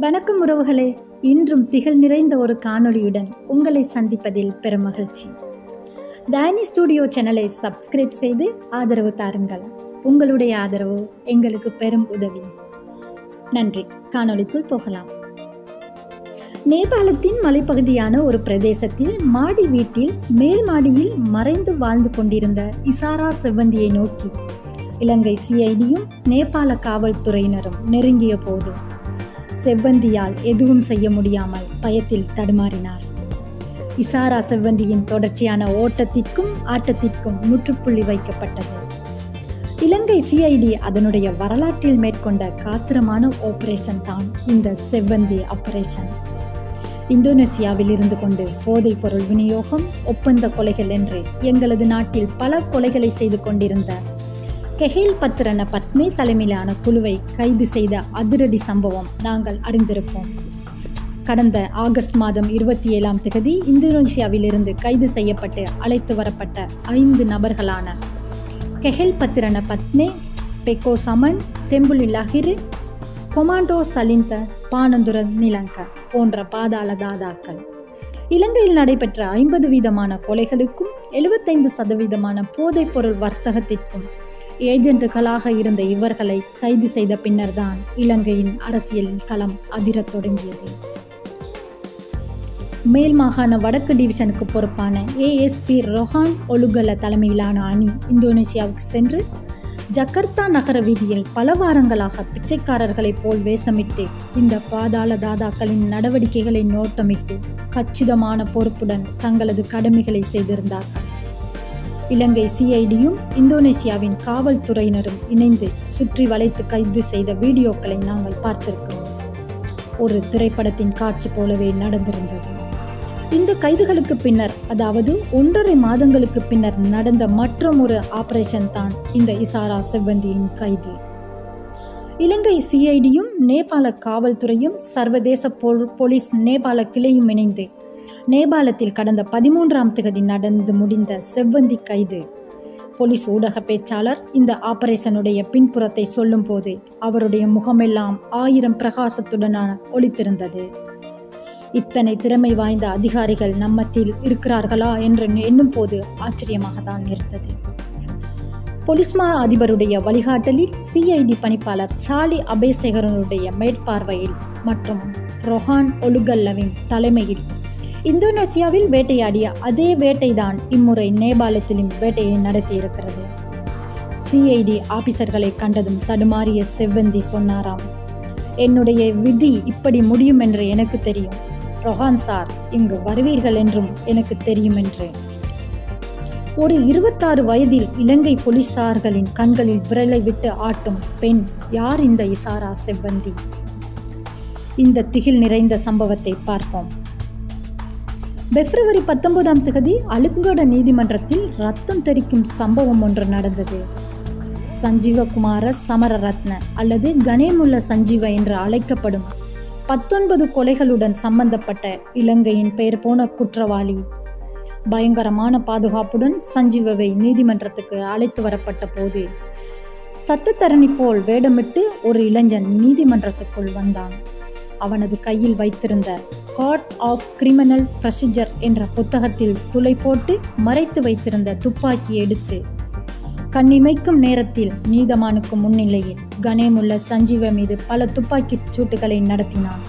வணக்கம் உறவுகளே, இன்றும் திகழ் நிறைந்த ஒரு காணொளியுடன் உங்களை சந்திப்பதில் பெரும் மகிழ்ச்சி. டானி ஸ்டுடியோ சேனலை சப்ஸ்கிரைப் செய்து ஆதரவு தாருங்கள். உங்களுடைய ஆதரவு எங்களுக்கு பெரும் உதவி. நன்றி. காணொளிக்குள் போகலாம். நேபாளத்தின் மலைப்பகுதியான ஒரு பிரதேசத்தில் மாடி வீட்டில் மேல் மாடியில் மறைந்து வாழ்ந்து கொண்டிருந்த இசாரா செவ்வந்தியை நோக்கி இலங்கை சிஐடியும் நேபாள காவல்துறையினரும் நெருங்கிய போது செவ்வந்தியால் எதுவும் செய்ய முடியாமல் பயத்தில் தடுமாறினார். இசாரா செவ்வந்தியின் தொடர்ச்சியான ஓட்டத்திற்கும் ஆட்டத்திற்கும் முற்றுப்புள்ளி வைக்கப்பட்டது. இலங்கை சிஐடி அதனுடைய வரலாற்றில் மேற்கொண்ட காத்திரமான ஆபரேஷன் தான் இந்த செவ்வந்தி ஆபரேஷன். இந்தோனேசியாவில் இருந்து கொண்டு போதைப் பொருள் விநியோகம், ஒப்பந்த கொலைகள் என்று எங்களது நாட்டில் பல கொலைகளை செய்து கொண்டிருந்த கெஹில் பத்ரன பத்மே தலைமையிலான குழுவை கைது செய்த அதிரடி சம்பவம் நாங்கள் அறிந்திருப்போம். கடந்த ஆகஸ்ட் மாதம் 27 இந்தோனேசியாவில் இருந்து கைது செய்யப்பட்டு அழைத்து வரப்பட்ட 5 நபர்களான கெஹில் பத்ரன பத்மே, பெக்கோ சமன், தெம்புலி லஹிரு, கொமாண்டோ சலிந்த, பானந்துர நிலங்க போன்ற பாதாள தாதாக்கள் இலங்கையில் நடைபெற்ற 50% கொலைகளுக்கும் 75% போதைப் பொருள் வர்த்தகத்திற்கும் ஏஜென்ட்டுகளாக இருந்த இவர்களை கைது செய்த பின்னர்தான் இலங்கையின் அரசியல் களம் அதிரத் தொடங்கியது. மேல் மாகாண வடக்கு டிவிஷனுக்கு பொறுப்பான ஏஎஸ்பி ரொஹான் ஒலுகல தலைமையிலான அணி இந்தோனேசியாவுக்கு சென்று ஜகர்த்தா நகர வீதியில் பல வாரங்களாக பிச்சைக்காரர்களைப் போல் வேஷமிட்டு இந்த பாதாள தாதாக்களின் நடவடிக்கைகளை நோட்டமிட்டு கச்சிதமான பொறுப்புடன் தங்களது கடமைகளை செய்திருந்தார்கள். இலங்கை சிஐடியும் இந்தோனேசியாவின் காவல்துறையினரும் இணைந்து சுற்றி வளைத்து கைது செய்த வீடியோக்களை நாங்கள் பார்த்திருக்கிறோம். ஒரு திரைப்படத்தின் காட்சி போலவே நடந்திருந்தது. இந்த கைதுகளுக்கு பின்னர், அதாவது 1.5 மாதங்களுக்கு பின்னர் நடந்த மற்றொரு ஆபரேஷன் தான் இந்த இசாரா செவ்வந்தியின் கைது. இலங்கை சிஐடியும் நேபாள காவல்துறையும் சர்வதேச போலீஸ் நேபாள கிளையும் இணைந்து நேபாளத்தில் கடந்த 13 நடந்து முடிந்த செவ்வந்தி கைது. போலீஸ் ஊடக பேச்சாளர் இந்த ஆபரேஷனுடைய பின்புறத்தை சொல்லும் போது அவருடைய முகமெல்லாம் 1000 பிரகாசத்துடன் ஒளித்திருந்தது. இத்தனை திறமை வாய்ந்த அதிகாரிகள் நம்மத்தில் இருக்கிறார்களா என்று எண்ணும் போது ஆச்சரியமாக தான் இருந்தது. போலீஸ் மா அதிபருடைய வழிகாட்டலில் சிஐடி பணிப்பாளர் சார்லி அபேசேகரனுடைய மேற்பார்வையில் மற்றும் ரொஹான் ஒலுகல்லவின் தலைமையில் இந்தோனேசியாவில் வேட்டையாடிய அதே வேட்டைதான் இம்முறை நேபாளத்திலும் வேட்டையை நடத்தியிருக்கிறது. சிஐடி ஆபீசர்களை கண்டதும் தடுமாறிய செவ்வந்தி சொன்னாராம், என்னுடைய விதி இப்படி முடியும் என்று எனக்கு தெரியும். ரொஹான் சார், இங்கு வருவீர்கள் என்றும் எனக்கு தெரியும் என்று. ஒரு 26 வயதில் இலங்கை போலீசார்களின் கண்களில் விரலை விட்டு ஆட்டும் பெண் யார் இந்த இசாரா செவ்வந்தி? இந்த திகில் நிறைந்த சம்பவத்தை பார்ப்போம். பிப்ரவரி 19 அலுங்கட நீதிமன்றத்தில் ரத்தம் தெறிக்கும் சம்பவம் ஒன்று நடந்தது. சஞ்சீவகுமார சமரரத்ன அல்லது கணேமுல்ல சஞ்சீவ என்று அழைக்கப்படும் 19 கொலைகளுடன் சம்பந்தப்பட்ட இலங்கையின் பெயர் போன குற்றவாளி பயங்கரமான பாதுகாப்புடன் சஞ்சீவவை நீதிமன்றத்துக்கு அழைத்து வரப்பட்ட போது சட்டத்தரணி போல் வேடமிட்டு ஒரு இளைஞன் நீதிமன்றத்துக்குள் வந்தான். அவனது கையில் வைத்திருந்த கோட் ஆஃப் கிரிமினல் ப்ரொசீஜர் என்ற புத்தகத்தில் துளை போட்டு மறைத்து வைத்திருந்த துப்பாக்கியை எடுத்து கண்ணிமைக்கும் நேரத்தில் நீதமானுக்கு முன்னிலையில் கணேமுல்ல சஞ்சீவ மீது பல துப்பாக்கி சூட்டுகளை நடத்தினான்.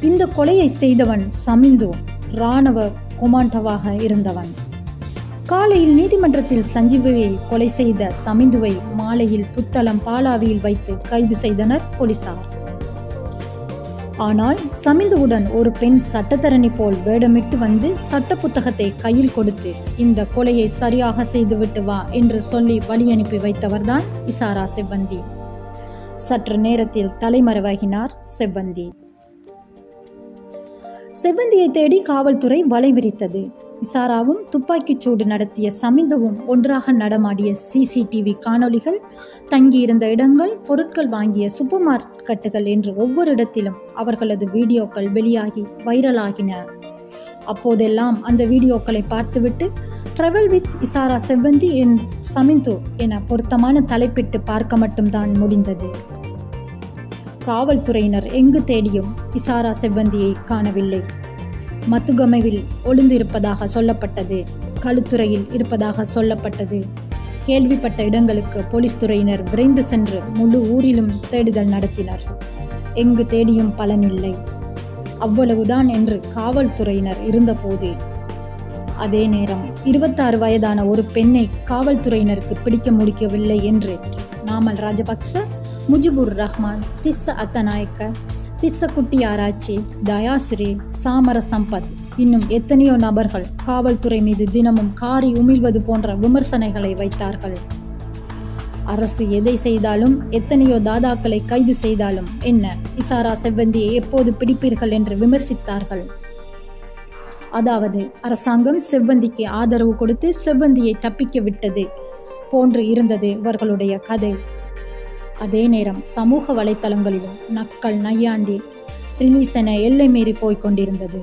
இந்த கொலையை செய்தவன் சமிந்து, இராணுவ கொமாண்டோவாக இருந்தவன். காலையில் நீதிமன்றத்தில் சஞ்சீவை கொலை செய்த சமிந்துவை மாலையில் புத்தளம் பாலாவியில் வைத்து கைது செய்தனர் போலீசார். ஆனால் சமிந்துவுடன் ஒரு பெண் சட்டத்தரணி போல் வேடமிட்டு வந்து சட்ட புத்தகத்தை கையில் கொடுத்து இந்த கொலையை சரியாக செய்துவிட்டு வா என்று சொல்லி வழி அனுப்பி வைத்தவர்தான் இசாரா செவ்வந்தி. சற்று நேரத்தில் தலைமறைவாகினார் செவ்வந்தி. செவ்வந்தியை தேடி காவல்துறை வலை விரித்தது. இசாராவும் துப்பாக்கிச்சூடு நடத்திய சமிந்துவும் ஒன்றாக நடமாடிய சிசிடிவி காணொளிகள், தங்கியிருந்த இடங்கள், பொருட்கள் வாங்கிய சூப்பர் மார்க்கெட்டுகள் என்று ஒவ்வொரு இடத்திலும் அவர்களது வீடியோக்கள் வெளியாகி வைரலாகின. அப்போதெல்லாம் அந்த வீடியோக்களை பார்த்துவிட்டு ட்ராவல் வித் இசாரா செவ்வந்தி சமிந்து என பொருத்தமான தலைப்பிட்டு பார்க்க மட்டும்தான் முடிந்தது. காவல்துறையினர் எங்கு தேடியும் இசாரா செவ்வந்தியை காணவில்லை. மத்துகமைவில் ஒளிந்திருப்பதாக சொல்லப்பட்டது, களுத்துறையில் இருப்பதாக சொல்லப்பட்டது. கேள்விப்பட்ட இடங்களுக்கு போலீஸ் துறையினர் விரைந்து சென்று முழு ஊரிலும் தேடுதல் நடத்தினர். எங்கு தேடியும் பலனில்லை. அவ்வளவுதான் என்று காவல்துறையினர் இருந்தபோது, அதே நேரம் 26 வயதான ஒரு பெண்ணை காவல்துறையினருக்கு பிடிக்க முடிக்கவில்லை என்று நாமல் ராஜபக்ச, முஜிபுர் ரஹ்மான், திஸ்ஸ அத்தநாயக்க, திஸ்ஸ குட்டி ஆராய்ச்சி, தயாசிறி, சாமர சம்பத், இன்னும் எத்தனையோ நபர்கள் காவல்துறை மீது தினமும் காரி உமிழ்வது போன்ற விமர்சனைகளை வைத்தார்கள். அரசு எதை செய்தாலும், எத்தனையோ தாதாக்களை கைது செய்தாலும் என்ன, இசாரா செவ்வந்தியை எப்போது பிடிப்பீர்கள் என்று விமர்சித்தார்கள். அதாவது அரசாங்கம் செவ்வந்திக்கு ஆதரவு கொடுத்து செவ்வந்தியை தப்பிக்க விட்டது போன்று இருந்தது இவர்களுடைய கதை. அதே நேரம் சமூக வலைத்தளங்களிலும் நக்கல், நையாண்டி, ரிலீஸ் என எல்லை மீறி போய்கொண்டிருந்தது.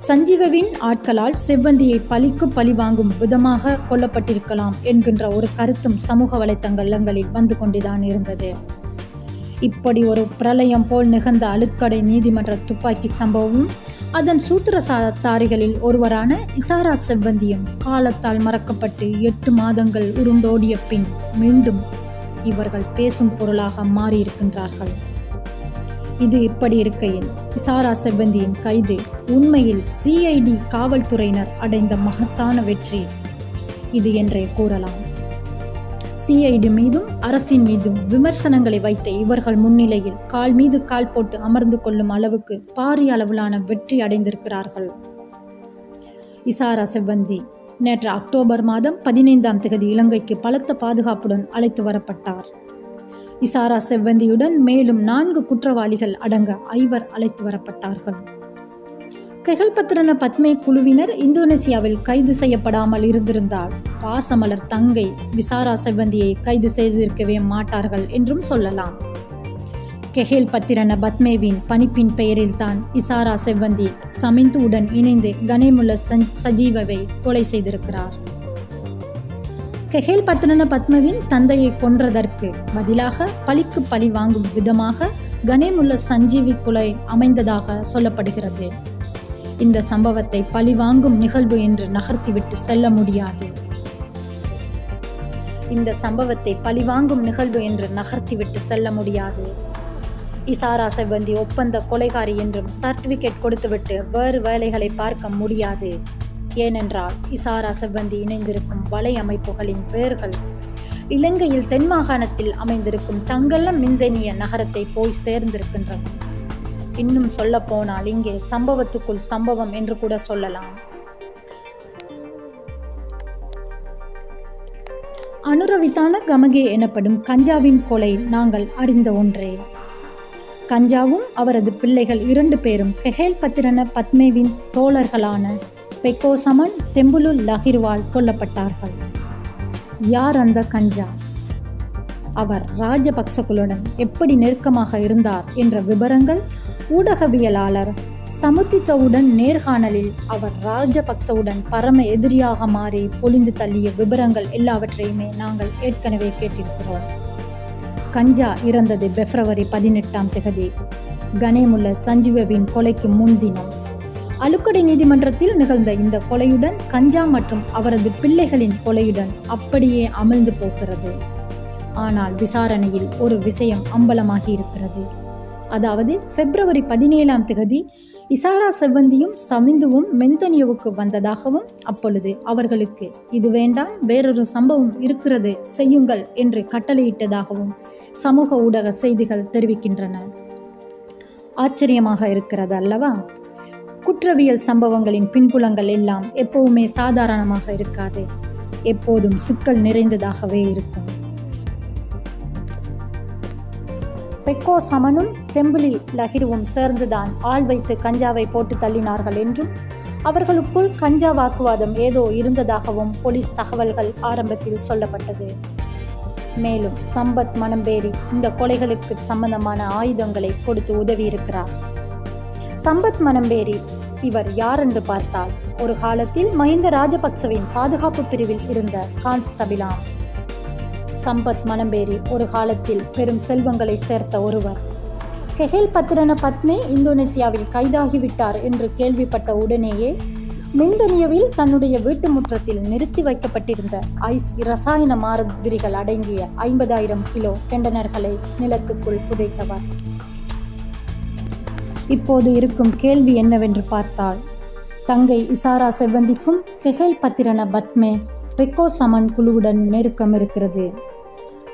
சஞ்சீவவின் ஆட்களால் செவ்வந்தியை பழிக்கு பழி வாங்கும் விதமாக கொல்லப்பட்டிருக்கலாம் என்கின்ற ஒரு கருத்தும் சமூக வலைத்தளங்களில் வந்து கொண்டுதான் இருந்தது. இப்படி ஒரு பிரளயம் போல் நிகழ்ந்த அழுக்கடை நீதிமன்ற துப்பாக்கி சம்பவமும் அதன் சூத்திரதாரிகளில் ஒருவரான இசாரா செவ்வந்தியும் காலத்தால் மறக்கப்பட்டு 8 மாதங்கள் உருண்டோடிய பின் மீண்டும் இவர்கள் பேசும் பொருளாக மாறியிருக்கின்றார்கள். இது இப்படி இருக்கையில் இசாரா செவ்வந்தியின் கைது உண்மையில் CID காவல்துறையினர் அடைந்த மகத்தான வெற்றி இது என்றே கூறலாம். CID மீதும் அரசின் மீதும் விமர்சனங்களை வைத்த இவர்கள் முன்னிலையில் கால் மீது கால் போட்டு அமர்ந்து கொள்ளும் அளவுக்கு பாரிய அளவிலான வெற்றி அடைந்திருக்கிறார்கள். இசாரா செவ்வந்தி நேற்று அக்டோபர் மாதம் 15ஆம் தேதி இலங்கைக்கு பலத்த பாதுகாப்புடன் அழைத்து வரப்பட்டார். இசாரா செவ்வந்தியுடன் மேலும் 4 குற்றவாளிகள் அடங்க 5 அழைத்து வரப்பட்டார்கள். கெஹல்பத்ரன பத்மே குழுவினர் இந்தோனேசியாவில் கைது செய்யப்படாமல் இருந்திருந்தால் பாசமலர் தங்கை இசாரா செவ்வந்தியை கைது செய்திருக்கவே மாட்டார்கள் என்றும் சொல்லலாம். கெஹல்பத்திரன பத்மேவின் பணிப்பின் பெயரில் தான் இசாரா செவ்வந்தி சமிந்துவுடன் இணைந்து கனேமுல்ல சஜீவவை கொலை செய்திருக்கிறார். கெஹல்பத்திரன பத்மவின் தந்தையை கொன்றதற்கு பதிலாக பழிக்கு பழி வாங்கும் விதமாக கனேமுல்ல சஞ்சீவி கொலை அமைந்ததாக சொல்லப்படுகிறது. இந்த சம்பவத்தை பழி வாங்கும் நிகழ்வு என்று நகர்த்திவிட்டு செல்ல முடியாது. இசாரா செவ்வந்தி ஒப்பந்த கொலைகாரி என்றும் சர்டிபிகேட் கொடுத்துவிட்டு வேறு வேலைகளை பார்க்க முடியாது. ஏனென்றால் இசாரா செவ்வந்தி இணைந்திருக்கும் வலை அமைப்புகளின் வேர்கள் இலங்கையில் தென் மாகாணத்தில் அமைந்திருக்கும் தங்கல்ல மிந்தனிய நகரத்தை போய் சேர்ந்திருக்கின்றன. இன்னும் சொல்ல போனால் இங்கே சம்பவத்துக்குள் சம்பவம் என்று கூட சொல்லலாம். அனுரவிதான கமகே எனப்படும் கஞ்சாவின் கொலை நாங்கள் அறிந்த ஒன்றே. கஞ்சாவும் அவரது பிள்ளைகள் 2 பேரும் கெஹல்பத்திரன பத்மேவின் தோழர்களான பெக்கோ சமன், தெம்புலு லஹிர்வால் கொல்லப்பட்டார்கள். யார் அந்த கஞ்சா? அவர் ராஜபக்சகளுடன் எப்படி நெருக்கமாக இருந்தார் என்ற விவரங்கள் ஊடகவியலாளர் சமுத்தித்தவுடன் நேர்காணலில் அவர் ராஜபக்சவுடன் பரம எதிரியாக மாறி பொழிந்து தள்ளிய விவரங்கள் எல்லாவற்றையுமே நாங்கள் ஏற்கனவே கேட்டிருக்கிறோம். கஞ்சா இறந்தது பிப்ரவரி 18ஆம் தேதி கனேமுல்ல சஞ்சீவவின் கொலைக்கு முன்தினம். அழுக்கடை நீதிமன்றத்தில் நிகழ்ந்த இந்த கொலையுடன் கஞ்சா மற்றும் அவரது பிள்ளைகளின் கொலையுடன் அப்படியே அமிழ்ந்து போகிறது. ஆனால் விசாரணையில் ஒரு விஷயம் அம்பலமாகி இருக்கிறது. அதாவது பிப்ரவரி 17ஆம் தேதி இசாரா செவ்வந்தியும் சமிந்துவும் மெந்தனியவுக்கு வந்ததாகவும் அப்பொழுது அவர்களுக்கு இது வேண்டாம், வேறொரு சம்பவம் இருக்கிறது, செய்யுங்கள் என்று கட்டளையிட்டதாகவும் சமூக ஊடக செய்திகள் தெரிவிக்கின்றன. ஆச்சரியமாக இருக்கிறது அல்லவா? குற்றவியல் சம்பவங்களின் பின்புலங்கள் எல்லாம் எப்பவுமே சாதாரணமாக இருக்காது, எப்போதும் சிக்கல் நிறைந்ததாகவே இருக்கும். பெக்கோ சமனும் தெம்புலி லஹிருவும் சேர்ந்துதான் ஆள் வைத்து கஞ்சாவை போட்டு தள்ளினார்கள் என்றும் அவர்களுக்குள் கஞ்சா வாக்குவாதம் ஏதோ இருந்ததாகவும் போலீஸ் தகவல்கள் ஆரம்பத்தில் சொல்லப்பட்டது. மேலும் சம்பத் மனம்பேரி இந்த கொலைகளுக்கு சம்பந்தமான ஆயுதங்களை கொடுத்து உதவியிருக்கிறார். சம்பத் மனம்பேரி இவர் யார் என்று பார்த்தால் ஒரு காலத்தில் மஹிந்த ராஜபக்சவின் பாதுகாப்பு பிரிவில் இருந்த கான்ஸ்டபிளாம். சம்பத் மனம்பேரி ஒரு காலத்தில் பெரும் செல்வங்களை சேர்த்த ஒருவர். கெஹேல் பத்திரன பத்மே இந்தோனேசியாவில் கைதாகிவிட்டார் என்று கேள்விப்பட்ட உடனேயே மிந்தனியவில் தன்னுடைய வீட்டு முற்றத்தில் நிறுத்தி வைக்கப்பட்டிருந்த ஐஸ் இரசாயன மாதிரிகள் அடங்கிய 50,000 கிலோ கண்டெய்னர்களை நிலத்துக்குள் புதைத்தவர். இப்போது இருக்கும் கேள்வி என்னவென்று பார்த்தால், தங்கை இசாரா செவ்வந்திக்கும் கெஹேல் பத்திரன பத்மே பெக்கோ சமன் குழுவுடன் நெருக்கம் இருக்கிறது.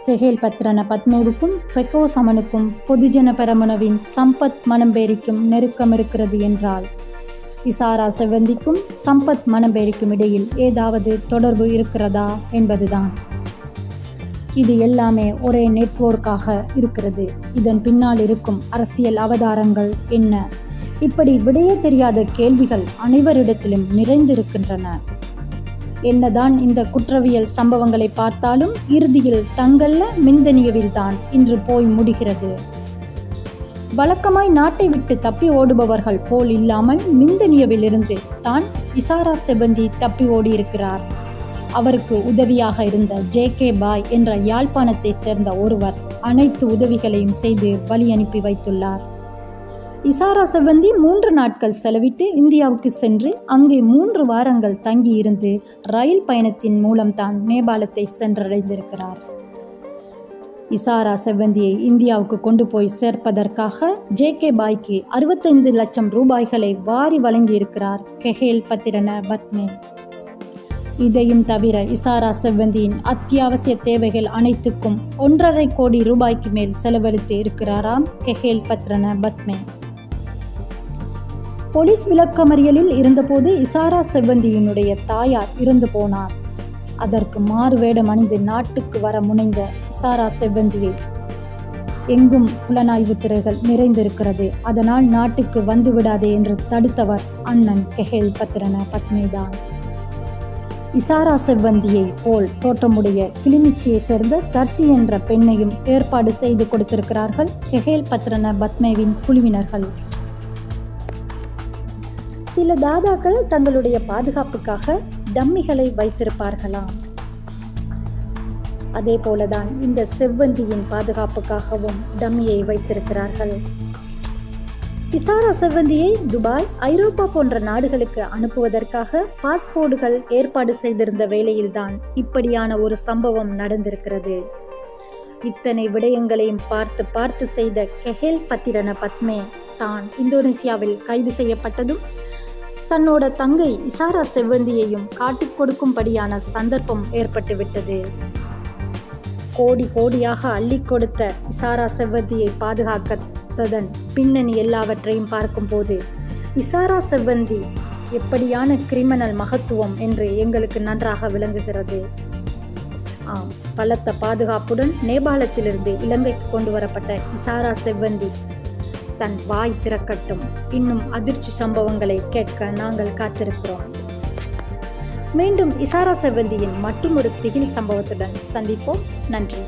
கெஹேல் பத்திரன பத்மேவுக்கும் பெக்கோ சமனுக்கும் பொதுஜன பெரமுனவின் சம்பத் மனம்பேரிக்கும் நெருக்கம் இருக்கிறது என்றால், இசாரா செவ்வந்திக்கும் சம்பத் மனம்பேரிக்கும் இடையில் ஏதாவது தொடர்பு இருக்கிறதா என்பதுதான். இது எல்லாமே ஒரே நெட்வொர்க்காக இருக்கிறது. இதன் பின்னால் இருக்கும் அரசியல் அவதாரங்கள் என்ன? இப்படி விடையே தெரியாத கேள்விகள் அனைவரிடத்திலும் நிறைந்திருக்கின்றன. என்னதான் இந்த குற்றவியல் சம்பவங்களை பார்த்தாலும் இறுதியில் தங்கள்ல மிந்தனியவில்தான் இன்று போய் முடிகிறது. வழக்கமாய் நாட்டை விட்டு தப்பி ஓடுபவர்கள் போல் இல்லாமல் மிந்தனியவிலிருந்து தான் இசாரா செவ்வந்தி தப்பி ஓடியிருக்கிறார். அவருக்கு உதவியாக இருந்த JK பாய் என்ற யாழ்ப்பாணத்தை சேர்ந்த ஒருவர் அனைத்து உதவிகளையும் செய்து வழி அனுப்பி வைத்துள்ளார். இசாரா செவ்வந்தி 3 நாட்கள் செலவிட்டு இந்தியாவுக்கு சென்று அங்கே 3 வாரங்கள் தங்கியிருந்து ரயில் பயணத்தின் மூலம்தான் நேபாளத்தை சென்றடைந்திருக்கிறார். இசாரா செவ்வந்தியை இந்தியாவுக்கு கொண்டு போய் சேர்ப்பதற்காக JK பாய்க்கு 65 லட்சம் ரூபாய்களை வாரி வழங்கியிருக்கிறார் கெஹேல் பத்திரன பத்மே. இதையும் தவிர இசாரா செவ்வந்தியின் அத்தியாவசிய தேவைகள் அனைத்துக்கும் 1.5 கோடி ரூபாய்க்கு மேல் செலவழித்து இருக்கிறாராம் கெஹேல் பத்திரன பத்மே. போலீஸ் விளக்கமறியலில் இருந்தபோது இசாரா செவ்வந்தியினுடைய தாயார் இறந்து போனார். அதற்கு மாறு வேடம் அணிந்து நாட்டுக்கு வர முனைந்த இசாரா செவ்வந்தியை எங்கும் புலனாய்வு துறைகள் நிறைந்திருக்கிறது, அதனால் நாட்டுக்கு வந்து விடாதே என்று தடுத்தவர் அண்ணன் கெஹேல் பத்திரன பத்மேதான். இசாரா செவ்வந்தியை போல் தோற்றமுடைய கிளிநொச்சியை சேர்ந்த தர்ஷி என்ற பெண்ணையும் ஏற்பாடு செய்து கொடுத்திருக்கிறார்கள் கெஹேல் பத்திரன பத்மேவின் குழுவினர்கள். சில தாதாக்கள் தங்களுடைய பாதுகாப்புக்காக டம்மிகளை வைத்திருப்பார்களாம். அதே போலதான் இந்த செவ்வந்தியின் பாதுகாப்புக்காகவும் டம்மியை வைத்திருக்கிறார்கள். இசாரா செவ்வந்தியை துபாய், ஐரோப்பா போன்ற நாடுகளுக்கு அனுப்புவதற்காக பாஸ்போர்ட்டுகள் ஏற்பாடு செய்திருந்த வேளையில்தான் இப்படியான ஒரு சம்பவம் நடந்திருக்கிறது. இத்தனை விடயங்களையும் பார்த்து பார்த்து செய்த கெஹேல் பத்திரன பத்மே தான் இந்தோனேசியாவில் கைது செய்யப்பட்டதும் தன்னோட தங்கை இசாரா செவ்வந்தியையும் காட்டிக் கொடுக்கும்படியான சந்தர்ப்பம் ஏற்பட்டுவிட்டது. கோடி கோடியாக அள்ளி கொடுத்த இசாரா செவ்வந்தியை பாதுகாத்ததன் பின்னணி எல்லாவற்றையும் பார்க்கும்போது இசாரா செவ்வந்தி எப்படியான கிரிமினல் மகத்துவம் என்று எங்களுக்கு நன்றாக விளங்குகிறது. பலத்த பாதுகாப்புடன் நேபாளத்திலிருந்து இலங்கைக்கு கொண்டு வரப்பட்ட இசாரா செவ்வந்தி தன் வாய் திறக்கட்டும். இன்னும் அதிர்ச்சி சம்பவங்களை கேட்க நாங்கள் காத்திருக்கிறோம். மீண்டும் இசாரா செவ்வந்தியின் மற்றொரு திகில் சம்பவத்துடன் சந்திப்போம். நன்றி.